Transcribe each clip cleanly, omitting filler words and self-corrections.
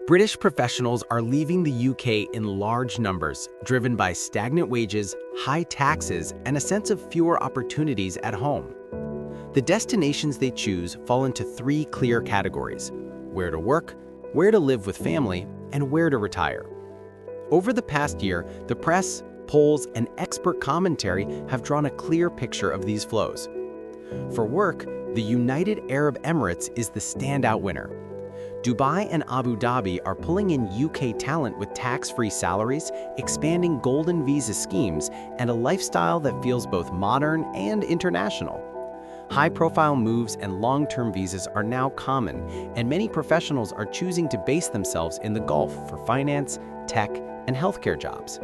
British professionals are leaving the UK in large numbers, driven by stagnant wages, high taxes, and a sense of fewer opportunities at home. The destinations they choose fall into three clear categories: where to work, where to live with family, and where to retire. Over the past year, the press, polls, and expert commentary have drawn a clear picture of these flows. For work, the United Arab Emirates is the standout winner. Dubai and Abu Dhabi are pulling in UK talent with tax-free salaries, expanding golden visa schemes, and a lifestyle that feels both modern and international. High-profile moves and long-term visas are now common, and many professionals are choosing to base themselves in the Gulf for finance, tech, and healthcare jobs.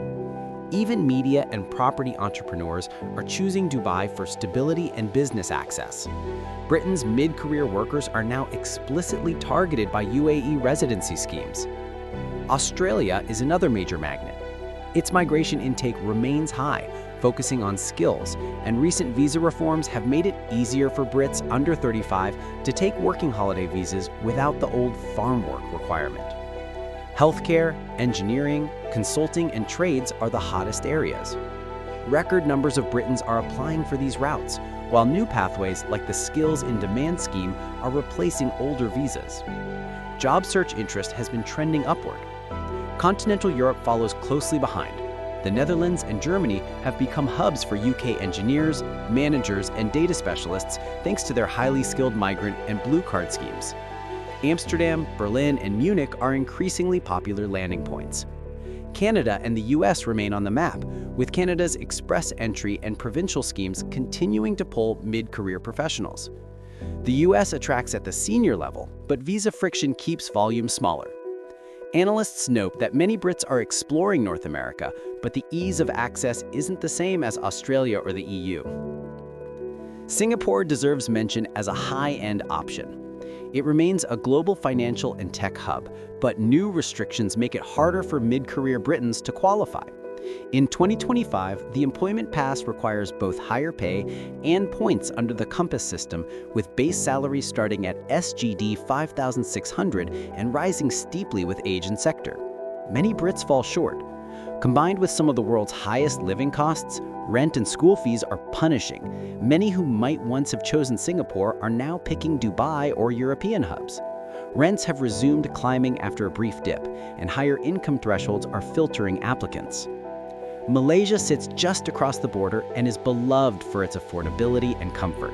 Even media and property entrepreneurs are choosing Dubai for stability and business access. Britain's mid-career workers are now explicitly targeted by UAE residency schemes. Australia is another major magnet. Its migration intake remains high, focusing on skills, and recent visa reforms have made it easier for Brits under 35 to take working holiday visas without the old farm work requirement. Healthcare, engineering, consulting, and trades are the hottest areas. Record numbers of Britons are applying for these routes, while new pathways like the Skills in Demand scheme are replacing older visas. Job search interest has been trending upward. Continental Europe follows closely behind. The Netherlands and Germany have become hubs for UK engineers, managers, and data specialists thanks to their highly skilled migrant and blue card schemes. Amsterdam, Berlin, and Munich are increasingly popular landing points. Canada and the US remain on the map, with Canada's express entry and provincial schemes continuing to pull mid-career professionals. The US attracts at the senior level, but visa friction keeps volume smaller. Analysts note that many Brits are exploring North America, but the ease of access isn't the same as Australia or the EU. Singapore deserves mention as a high-end option. It remains a global financial and tech hub, but new restrictions make it harder for mid-career Britons to qualify. In 2025, the employment pass requires both higher pay and points under the Compass system, with base salaries starting at SGD 5,600 and rising steeply with age and sector. Many Brits fall short. Combined with some of the world's highest living costs, rent and school fees are punishing. Many who might once have chosen Singapore are now picking Dubai or European hubs. Rents have resumed climbing after a brief dip, and higher income thresholds are filtering applicants. Malaysia sits just across the border and is beloved for its affordability and comfort,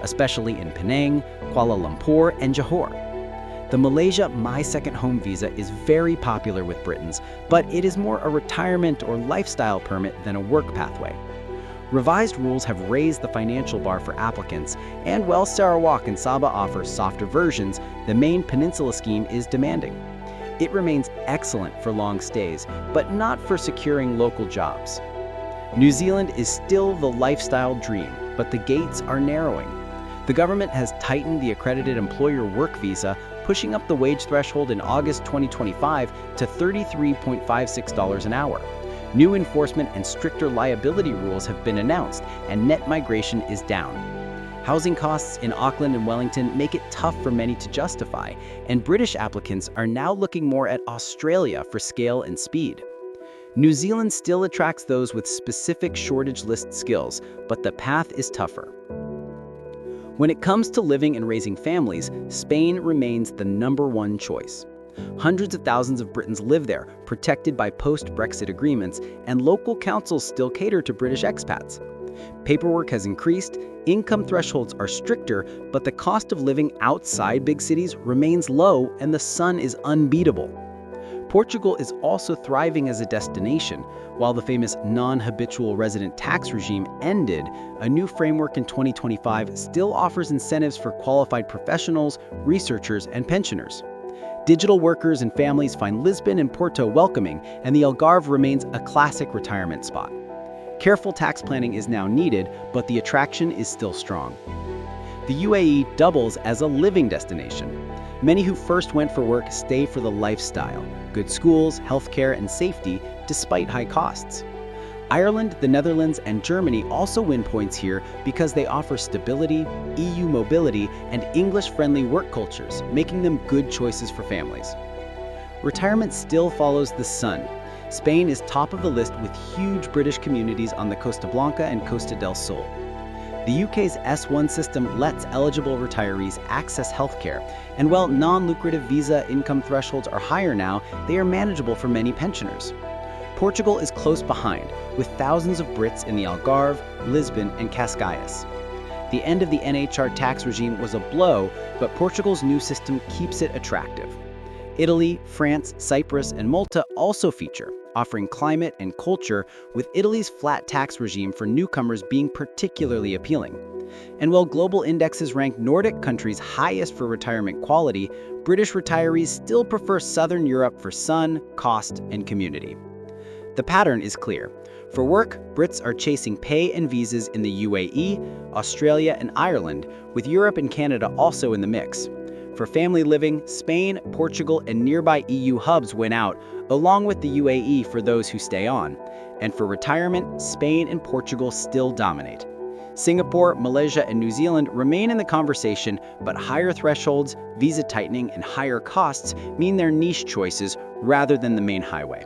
especially in Penang, Kuala Lumpur, and Johor. The Malaysia My Second Home visa is very popular with Britons, but it is more a retirement or lifestyle permit than a work pathway. Revised rules have raised the financial bar for applicants, and while Sarawak and Sabah offer softer versions, the main peninsula scheme is demanding. It remains excellent for long stays, but not for securing local jobs. New Zealand is still the lifestyle dream, but the gates are narrowing. The government has tightened the accredited employer work visa, pushing up the wage threshold in August 2025 to $33.56 an hour. New enforcement and stricter liability rules have been announced, and net migration is down. Housing costs in Auckland and Wellington make it tough for many to justify, and British applicants are now looking more at Australia for scale and speed. New Zealand still attracts those with specific shortage list skills, but the path is tougher. When it comes to living and raising families, Spain remains the #1 choice. Hundreds of thousands of Britons live there, protected by post-Brexit agreements, and local councils still cater to British expats. Paperwork has increased, income thresholds are stricter, but the cost of living outside big cities remains low and the sun is unbeatable. Portugal is also thriving as a destination. While the famous non-habitual resident tax regime ended, a new framework in 2025 still offers incentives for qualified professionals, researchers, and pensioners. Digital workers and families find Lisbon and Porto welcoming, and the Algarve remains a classic retirement spot. Careful tax planning is now needed, but the attraction is still strong. The UAE doubles as a living destination. Many who first went for work stay for the lifestyle, good schools, healthcare, and safety, despite high costs. Ireland, the Netherlands, and Germany also win points here because they offer stability, EU mobility, and English-friendly work cultures, making them good choices for families. retirement still follows the sun. Spain is top of the list with huge British communities on the Costa Blanca and Costa del Sol. The UK's S1 system lets eligible retirees access healthcare, and while non-lucrative visa income thresholds are higher now, they are manageable for many pensioners. Portugal is close behind, with thousands of Brits in the Algarve, Lisbon, and Cascais. The end of the NHR tax regime was a blow, but Portugal's new system keeps it attractive. Italy, France, Cyprus, and Malta also feature, offering climate and culture, with Italy's flat tax regime for newcomers being particularly appealing. And while global indexes rank Nordic countries highest for retirement quality, British retirees still prefer Southern Europe for sun, cost, and community. The pattern is clear. For work, Brits are chasing pay and visas in the UAE, Australia, and Ireland, with Europe and Canada also in the mix. For family living, Spain, Portugal, and nearby EU hubs win out, along with the UAE for those who stay on. And for retirement, Spain and Portugal still dominate. Singapore, Malaysia, and New Zealand remain in the conversation, but higher thresholds, visa tightening, and higher costs mean they're niche choices rather than the main highway.